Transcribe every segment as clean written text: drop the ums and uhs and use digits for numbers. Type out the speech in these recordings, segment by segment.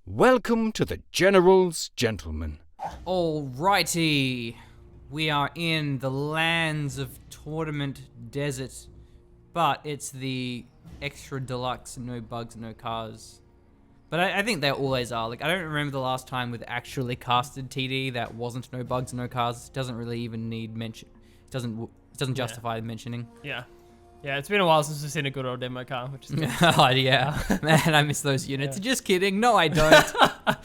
Welcome to the General's Gentlemen. Alrighty, we are in the lands of Tournament Desert, but it's the extra deluxe, no bugs, no cars. But I think they always are. Like, I don't remember the last time with actually casted TD that wasn't no bugs, no cars. It doesn't really even need mention. It doesn't justify mentioning. Yeah, it's been a while since we've seen a good old demo car, which is good. Oh yeah, man, I miss those units. Just kidding. No, I don't.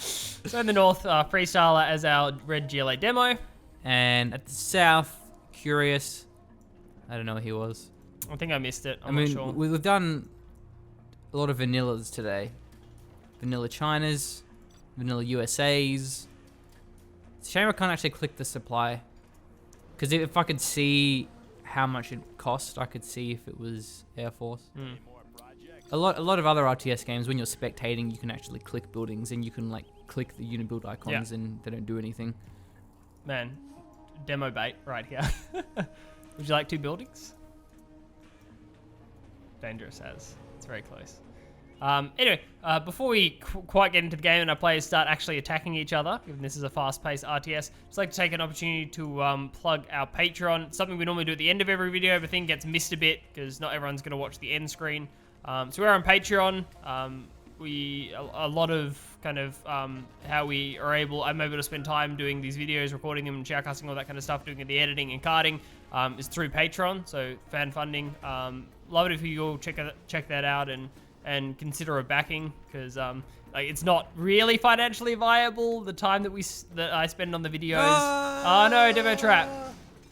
So in the north, Freestyler as our red GLA demo. And at the south, Curious. I don't know what he was. I think I missed it. I mean, not sure. we've done a lot of vanillas today. Vanilla Chinas, vanilla USAs. It's a shame I can't actually click the supply. Because if I could see how much it cost, I could see if it was Air Force. A lot of other RTS games, when you're spectating, you can actually click buildings and you can like click the unit build icons and they don't do anything. Man, demo bait right here. Would you like 2 buildings? Dangerous as. It's very close. Anyway, before we quite get into the game and our players start actually attacking each other, given this is a fast-paced RTS, just like to take an opportunity to plug our Patreon. It's something we normally do at the end of every video. Everything gets missed a bit because not everyone's going to watch the end screen. So we're on Patreon. A lot of kind of how we are I'm able to spend time doing these videos, recording them and shoutcasting, all that kind of stuff, doing the editing and carding is through Patreon. So fan funding. Love it if you all check that out and consider a backing, because like, it's not really financially viable the time that I spend on the videos. Oh no, demo trap.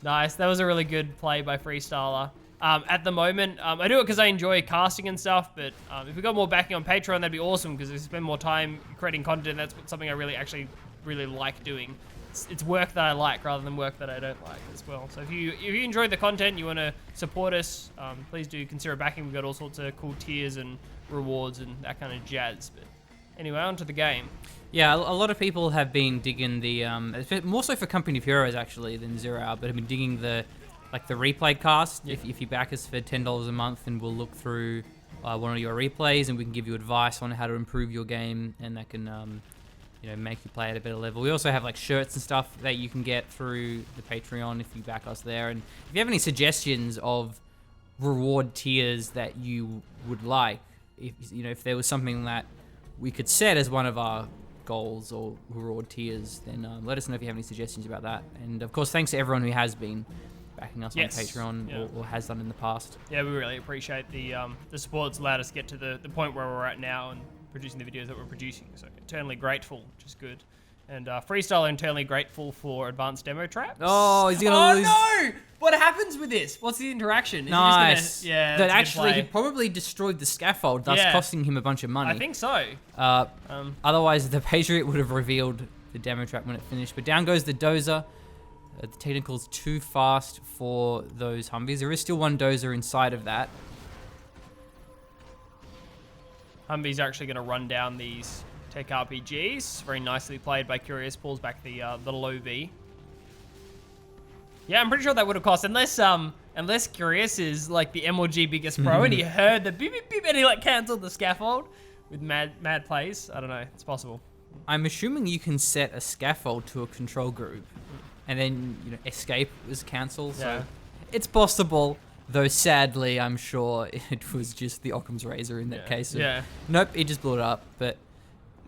Nice, that was a really good play by Freestyler. At the moment, I do it because I enjoy casting and stuff, but if we got more backing on Patreon, that'd be awesome, because if we spend more time creating content, that's something I really like doing. It's work that I like rather than work that I don't like as well. So if you enjoy the content, you want to support us, please do consider backing. We've got all sorts of cool tiers and rewards and that kind of jazz. But anyway, on to the game. Yeah, a lot of people have been digging the more so for Company of Heroes actually than 0 Hour, but have been digging the replay cast. Yeah. If you back us for $10 a month, and we'll look through one of your replays, and we can give you advice on how to improve your game, and that can make you play at a better level. We also have like shirts and stuff that you can get through the Patreon if you back us there. And if you have any suggestions of reward tiers that you would like, if there was something that we could set as one of our goals or reward tiers, then let us know if you have any suggestions about that. And of course, thanks to everyone who has been backing us on Patreon or has done in the past. Yeah, we really appreciate the support. It's allowed us to get to the point where we're at now and producing the videos that we're producing. So eternally grateful, which is good. And Freestyler internally grateful for advanced demo traps. Oh, he's gonna lose. No! What happens with this? What's the interaction? Is Nice. Yeah. That actually he probably destroyed the scaffold, thus costing him a bunch of money. I think so. Otherwise, the Patriot would have revealed the demo trap when it finished. But down goes the Dozer. The technical's too fast for those Humvees. There is still one Dozer inside of that. Humvees are actually going to run down these tech RPGs. Very nicely played by Curious. Pulls back the low V. Yeah, I'm pretty sure that would have cost, unless Curious is like the MLG biggest pro and he heard the beep beep beep and he like cancelled the scaffold with mad plays. I don't know. It's possible. I'm assuming you can set a scaffold to a control group, and then escape was cancelled. So it's possible. Though sadly, I'm sure it was just the Occam's razor in that case. Nope, he just blew it up. But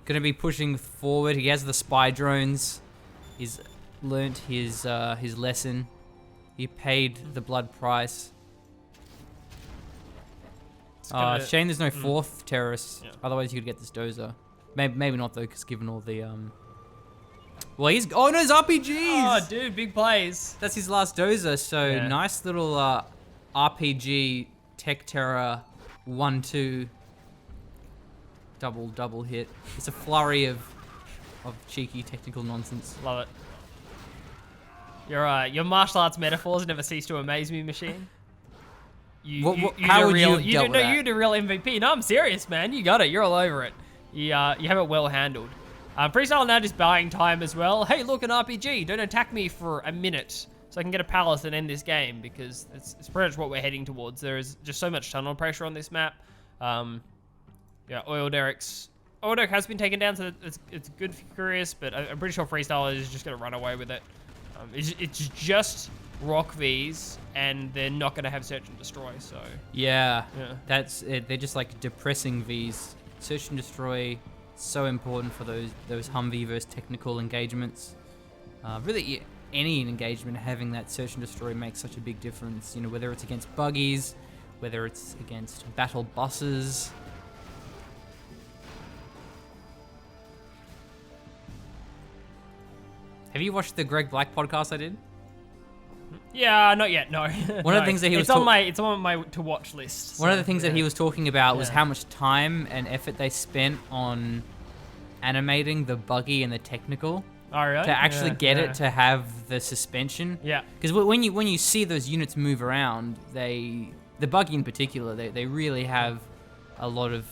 gonna be pushing forward. He has the spy drones. He's learnt his lesson. He paid the blood price. Shame there's no fourth terrorist. Otherwise, you could get this Dozer. Maybe not though, because given all the well, his RPGs. Oh, dude, big plays. That's his last Dozer. So nice little RPG Tech Terror 1-2 double hit. It's a flurry of cheeky technical nonsense. Love it. Your martial arts metaphors never cease to amaze me, Machine. How would you have dealt with that? You're the real MVP. No, I'm serious, man. You got it. You're all over it. You have it well handled. Freestyle now just buying time as well. Hey, look, an RPG. Don't attack me for a minute so I can get a palace and end this game, because it's pretty much what we're heading towards. There is just so much tunnel pressure on this map. Oil derricks Ordok has been taken down, so it's good for Curious, but I'm pretty sure Freestyler is just going to run away with it. It's just Rock Vs, and they're not going to have Search and Destroy, so... Yeah, that's it. They're just like depressing Vs. Search and Destroy, so important for those Humvee versus technical engagements. Really, any engagement having that Search and Destroy makes such a big difference. You know, whether it's against buggies, whether it's against battle buses. Have you watched the Greg Black podcast I did? Yeah, not yet. No. One of the things that he was it's on my to watch list. One of the things that he was talking about was how much time and effort they spent on animating the buggy and the technical. Oh, really? To actually get it to have the suspension. Yeah. Because when you see those units move around, the buggy in particular, they really have a lot of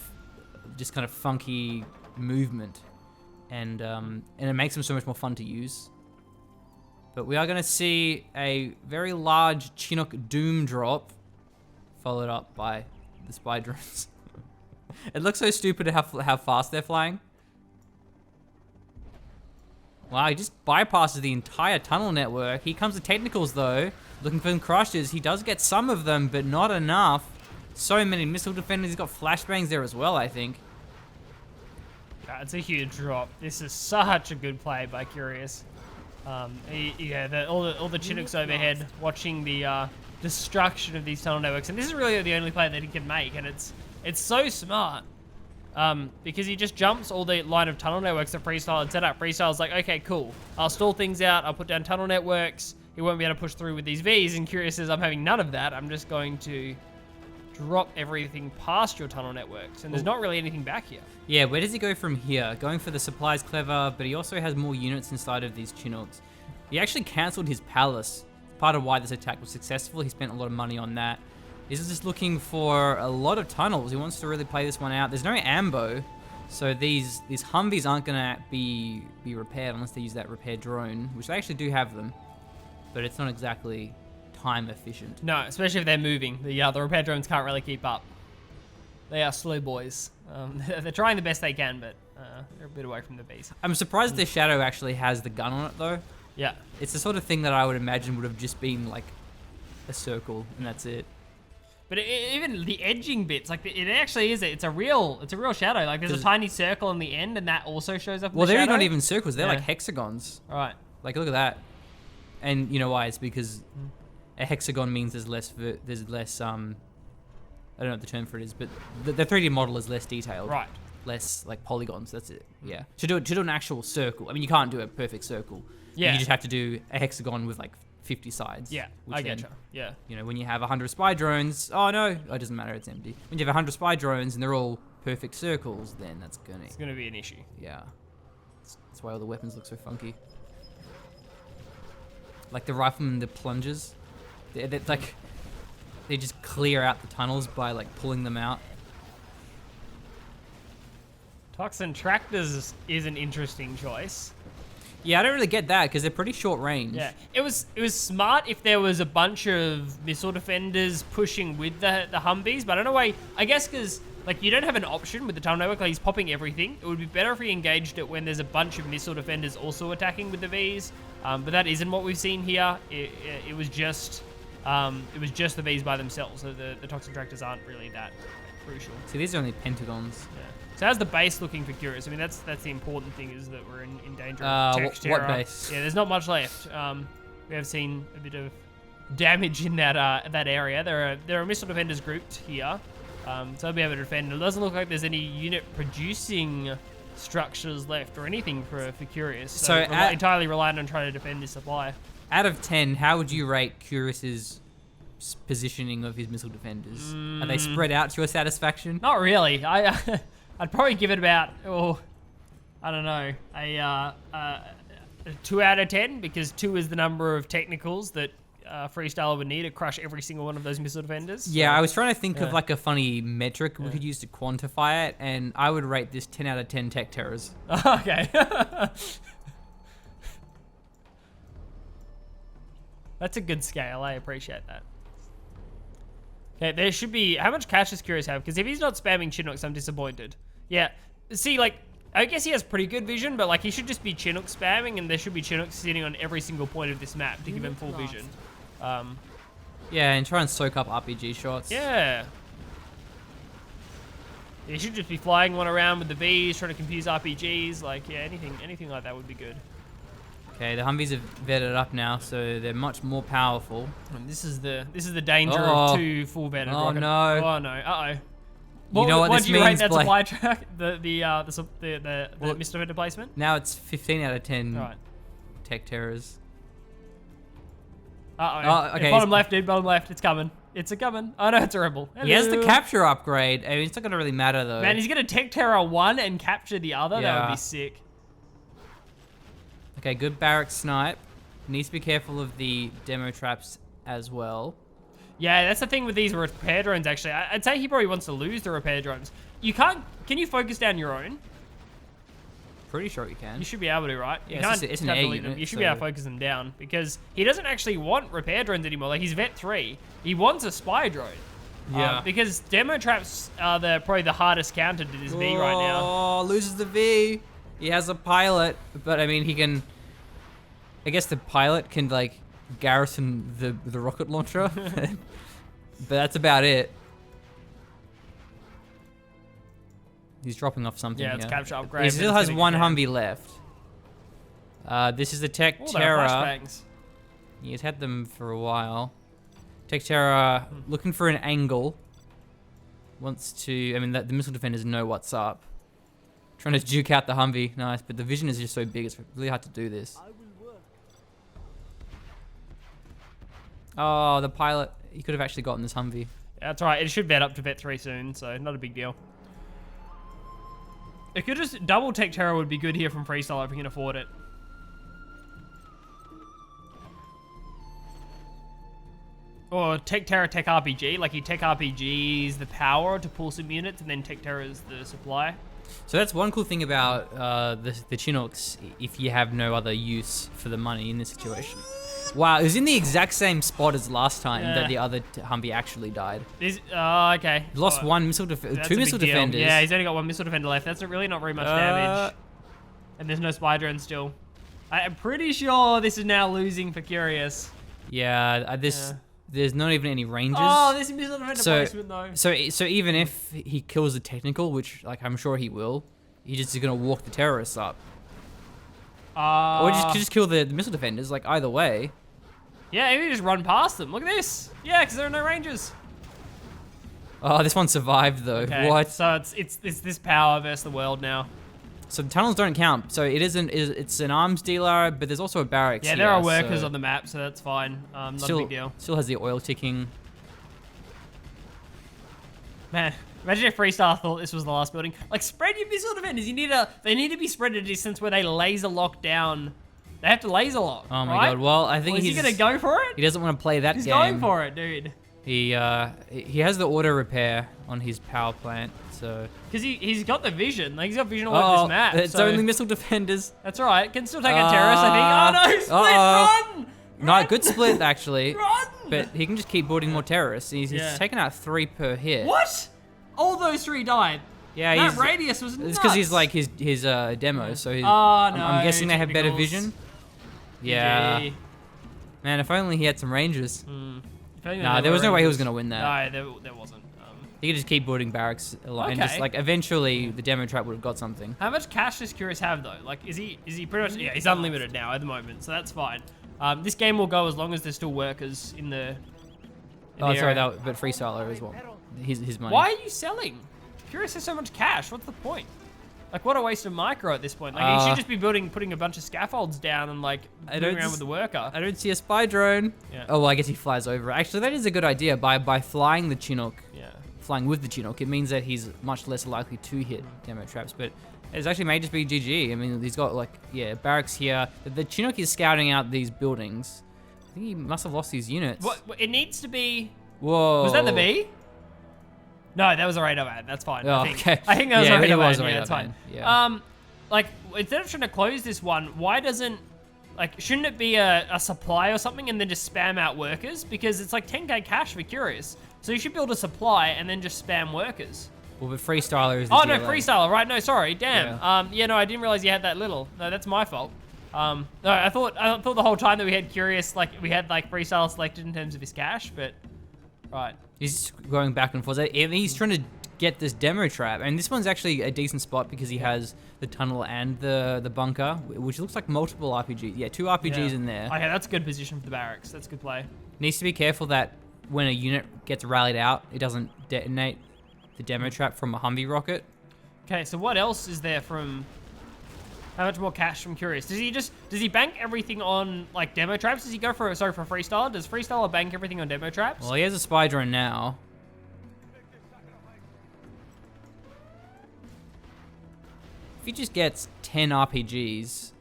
just kind of funky movement, and it makes them so much more fun to use. But we are going to see a very large Chinook Doom drop, followed up by the spy drones. It looks so stupid how fast they're flying. Wow, he just bypasses the entire tunnel network. Here comes the technicals though, looking for them crushes. He does get some of them, but not enough. So many missile defenders. He's got flashbangs there as well, I think. It's a huge drop. This is such a good play by Curious. All the Chinooks overhead watching the destruction of these tunnel networks, and this is really the only play that he can make, and it's so smart because he just jumps all the line of tunnel networks that Freestyle had set up. Freestyle's like, okay, cool, I'll stall things out, I'll put down tunnel networks, he won't be able to push through with these Vs, and Curious says, I'm having none of that, I'm just going to drop everything past your tunnel networks, and there's not really anything back here. Yeah, where does he go from here? Going for the supply's clever, but he also has more units inside of these Chinooks. He actually cancelled his palace. Part of why this attack was successful, he spent a lot of money on that. He's just looking for a lot of tunnels. He wants to really play this one out. There's no ambo, so these Humvees aren't gonna be repaired unless they use that repair drone, which they actually do have them, but it's not exactly time efficient. No, especially if they're moving. The repair drones can't really keep up. They are slow boys. They're trying the best they can, but they're a bit away from the beast. I'm surprised the Shadow actually has the gun on it though. Yeah. It's the sort of thing that I would imagine would have just been like a circle and that's it. But even the edging bits, like it actually is. It's a real shadow. Like there's a tiny circle on the end, and that also shows up. Well, they're not even circles. They're like hexagons. All right. Like look at that. And you know why? It's because a hexagon means there's less. I don't know what the term for it is, but the 3D model is less detailed. Right. Less like polygons. That's it. Yeah. To do an actual circle. I mean, you can't do a perfect circle. Yeah. You just have to do a hexagon with like 50 sides. Yeah, I getcha. Yeah. You know, when you have 100 spy drones, oh no, it doesn't matter, it's empty. When you have 100 spy drones and they're all perfect circles, then it's gonna be an issue. Yeah. That's why all the weapons look so funky. Like the riflemen, the plungers, they're like, they just clear out the tunnels by like pulling them out. Toxin tractors is an interesting choice. Yeah, I don't really get that because they're pretty short range. Yeah, it was smart if there was a bunch of missile defenders pushing with the Humvees, but I don't know why. I guess because like you don't have an option with the tunnel network. Like he's popping everything. It would be better if he engaged it when there's a bunch of missile defenders also attacking with the Vs. But that isn't what we've seen here. It was just the Vs by themselves. So the toxin tractors aren't really that crucial. See, these are only pentagons. Yeah. So how's the base looking for Curious? I mean, that's the important thing is that we're in danger of text what error. base? Yeah, there's not much left. We have seen a bit of damage in that area. There are missile defenders grouped here, so they'll be able to defend. It doesn't look like there's any unit producing structures left or anything for Curious. So entirely reliant on trying to defend his supply. Out of 10, how would you rate Curious's positioning of his missile defenders? Are they spread out to your satisfaction? Not really. I'd probably give it about, I don't know, a 2 out of 10 because 2 is the number of technicals that Freestyler would need to crush every single one of those missile defenders. Yeah, I was trying to think of like a funny metric we could use to quantify it, and I would rate this 10 out of 10 tech terrors. Okay. That's a good scale. I appreciate that. Okay, there should be... How much cash does Curious have? Because if he's not spamming Chinooks, I'm disappointed. Yeah. See, like, I guess he has pretty good vision, but like he should just be Chinook spamming, and there should be Chinooks sitting on every single point of this map to give him full vision. Yeah, and try and soak up RPG shots. Yeah. He should just be flying one around with the Vs, trying to confuse RPGs. Like, yeah, anything like that would be good. Okay, the Humvees have vetted up now, so they're much more powerful. And this is the danger of two full vetted Oh rocket. no! Oh no! Uh oh. You know what this do you rate means, that Blake? supply track? The Mr. Vendor placement? Now it's 15 out of 10 Right. tech terrors. Uh oh. Oh, okay, Yeah, bottom left, dude. Bottom left. It's coming. It's a coming. Oh no, it's a rebel. He has the Hello. capture upgrade. I mean, it's not gonna really matter though. Man, he's gonna tech terror one and capture the other. That Yeah. would be sick. Okay, good barrack snipe. Needs to be careful of the demo traps as well. Yeah, that's the thing with these repair drones. Actually, I'd say he probably wants to lose the repair drones. You can't. Can you focus down your own? Pretty sure you can. You should be able to, right? Yeah, You can't. it's an can't air delete them. unit, You should be able to so- focus them down because he doesn't actually want repair drones anymore. Like he's vet 3. He wants a spy drone. Yeah. Because demo traps are probably the hardest counter to this V right now. Oh, loses the V. He has a pilot, but I mean, he can. I guess the pilot can like garrison the rocket launcher, but that's about it. He's dropping off something. Yeah, it's here. capture upgrade. He but still it's has gonna one get- Humvee left. This is the Tech Oh, there are Terror. flashbangs. He's had them for a while. Tech Terror looking for an angle. Wants to. I mean, the missile defenders know what's up. Trying to juke out the Humvee. Nice, but the vision is just so big. It's really hard to do this. Oh, the pilot. He could have actually gotten this Humvee. Yeah, that's right. It should vet up to vet 3 soon, so not a big deal. It could just double tech terror would be good here from Freestyler if we can afford it. Or tech terror, tech RPG. Like he tech RPGs the power to pull some units, and then tech terror is the supply. So that's one cool thing about the Chinooks, if you have no other use for the money in this situation. Wow, it was in the exact same spot as last time Yeah. that the other Humvee actually died. Okay. He lost Oh, one missile that's two a missile big deal. defenders. Yeah, he's only got one missile defender left. That's really not very much damage. And there's no spy drone still. I'm pretty sure this is now losing for Curious. Yeah, there's not even any ranges. Oh, this missile defender So- placement though. So even if he kills the technical, which like I'm sure he will, he just is gonna walk the terrorists up, or just kill the missile defenders. Like either way. Yeah, maybe just run past them. Look at this. Yeah, because there are no ranges. Oh, this one survived though. Okay, What? So it's this power versus the world now. So the tunnels don't count. So it's an arms dealer, but there's also a barracks. Yeah, there are here, workers so on the map, so that's fine. Not still, a big deal. Still has the oil ticking. Man, imagine if Freestyle thought this was the last building. Like, spread your missile defenders. They need to be spread at a distance where they laser lock down. They have to laser lock. Oh my right? god. Well, I think Well, is he gonna go for it? He doesn't want to play that He's game. going for it, dude. He has the auto repair on his power plant. So Because he's got the vision. Like, he's got vision all over this map. it's so only missile defenders. that's all right. Can still take out terrorists, I think. Oh no, split, run! No, good split actually. Run! But he can just keep boarding more terrorists. He's Yeah. taken out 3 per hit. What? All those 3 died. Yeah, That he's radius was nuts. it's because he's like his demo. So he's, Oh, I'm guessing no, they have better technicals. vision. Yeah, GG. man. If only he had some ranges. If only Nah, there there was were no way he ranges. was gonna win that. No, there wasn't. He could just keep boarding barracks a lot, and just Okay. like eventually the demo trap would have got something. How much cash does Curious have though? Like, is he pretty much? Yeah, he's unlimited now at the moment, so that's fine. This game will go as long as there's still workers in the. Oh, sorry, area. but Freestyler as well. His money. Why are you selling? Curious has so much cash. What's the point? Like, what a waste of micro at this point. Like, he should just be putting a bunch of scaffolds down and like moving around with the worker. I don't see a spy drone. Yeah. Oh, well, I guess he flies over. Actually, that is a good idea. By flying the Chinook, Yeah. flying with the Chinook, it means that he's much less likely to hit demo traps. But it's actually may just be GG. I mean, he's got like barracks here. The Chinook is scouting out these buildings. I think he must have lost his units. What? It needs to be. Whoa. Was that the B? No, that was a radar ad. That's fine. Oh, I think. okay. I think that was Yeah, a radar it was ad. a Yeah, radar that's fine. ad, yeah. Like, instead of trying to close this one, why doesn't, like, shouldn't it be a supply or something and then just spam out workers? Because it's like 10k cash for Curious. So you should build a supply and then just spam workers. Well, but Freestyler is the Oh no, GLA. Freestyler, right? No, sorry, damn. Yeah. Yeah, no, I didn't realize you had that little. No, that's my fault. No, I thought the whole time that we had Curious, like we had like Freestyler selected in terms of his cache, but right. He's going back and forth. And he's trying to get this demo trap, and this one's actually a decent spot because he has the tunnel and the bunker, which looks like multiple RPGs. Yeah, 2 RPGs in there. Okay, that's a good position for the barracks. That's good play. Needs to be careful that when a unit gets rallied out, it doesn't detonate the demo trap from a Humvee rocket. Okay, so what else is there from? How much more cash from Curious? Does he bank everything on like demo traps? Does he go for for Freestyler? Does Freestyler bank everything on demo traps? Well, he has a spy drone now. If he just gets 10 RPGs,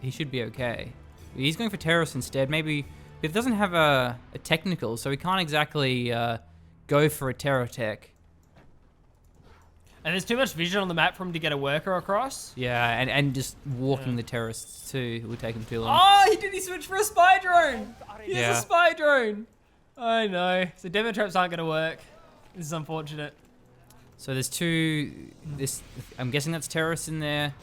he should be okay. He's going for terrorists instead. Maybe but it doesn't have a technical, so he can't exactly go for a terror tech. And there's too much vision on the map for him to get a worker across. Yeah, and just walking the terrorists too would take him too long. Oh, he switch for a spy drone. He has Yeah. a spy drone. I know. So demo traps aren't going to work. This is unfortunate. So there's 2. I'm guessing that's terrorists in there.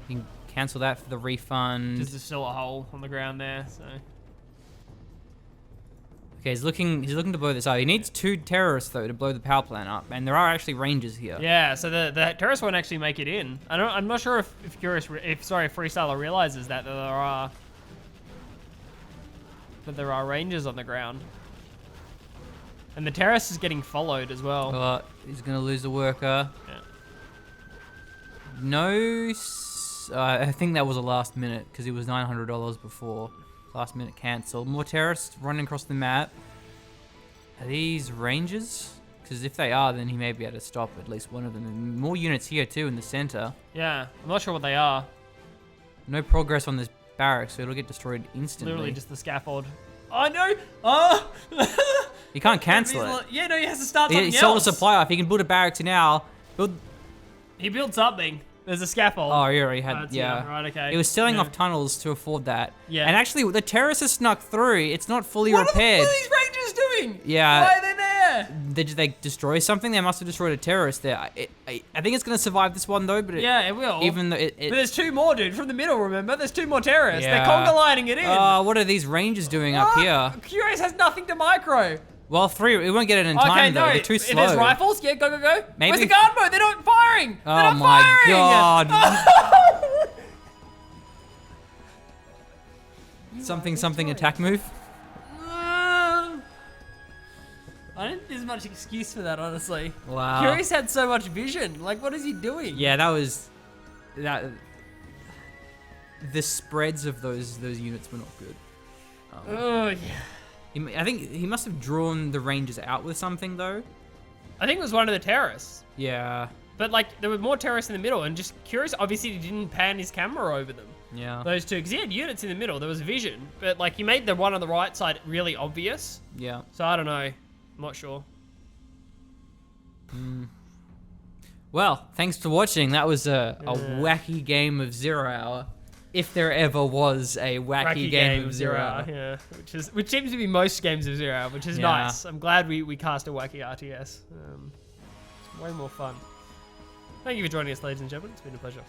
You can cancel that for the refund. There's still a hole on the ground there. So Okay, he's looking to blow this up. He needs 2 terrorists though to blow the power plant up, and there are actually rangers here. yeah, so the terrorists won't actually make it in. I'm not sure if Freestyler realizes that there are rangers on the ground. And the terrorist is getting followed as well. But he's gonna lose a worker. Yeah. No, I think that was a last minute because it was $900 before. Last minute cancel. More terrorists running across the map. Are these rangers? Because if they are, then he may be able to stop at least one of them. And more units here too in the center. Yeah, I'm not sure what they are. No progress on this barrack, so it'll get destroyed instantly. Literally just the scaffold. Oh no! Oh! He can't cancel it. Yeah, no, he has to start something He sold a else. supply off. He can build a barracks now. He built something. There's a scaffold. Oh, he already had. That's Yeah. it. Right, okay. It was selling Yeah. off tunnels to afford that. Yeah. And actually, the terrorists have snuck through. It's not fully What repaired. are these rangers doing? Yeah. Why are they there? Did they destroy something? They must have destroyed a terrorist there. I think it's going to survive this one, though. But Yeah, it will. even though But there's 2 more, dude, from the middle, remember? There's 2 more terrorists. Yeah. They're conga lining it in. What are these rangers doing up What? here? Curious has nothing to micro. Well, 3. We won't get it in Okay, time, though. no. They're too If slow. there's rifles, yeah, go, go, go. Maybe Where's the if- guard mode? They're not firing. They're Oh not my firing. god. Something attack move. I don't think there's much excuse for that, honestly. Wow. Curious had so much vision. Like, what is he doing? Yeah, that was that. The spreads of those units were not good. Oh, yeah. I think he must have drawn the rangers out with something though. I think it was one of the terrorists. Yeah, But, like, there were more terrorists in the middle, and just Curious obviously didn't pan his camera over them. yeah, Those 2, because he had units in the middle. There was vision. But, like, he made the one on the right side really obvious. yeah. So, I don't know. I'm not sure. Well, thanks for watching. That was a wacky game of 0 Hour, if there ever was a wacky game of 0 Hour. Yeah, which seems to be most games of 0 Hour, which is Yeah. nice. I'm glad we cast a wacky RTS. It's way more fun. Thank you for joining us, ladies and gentlemen. It's been a pleasure.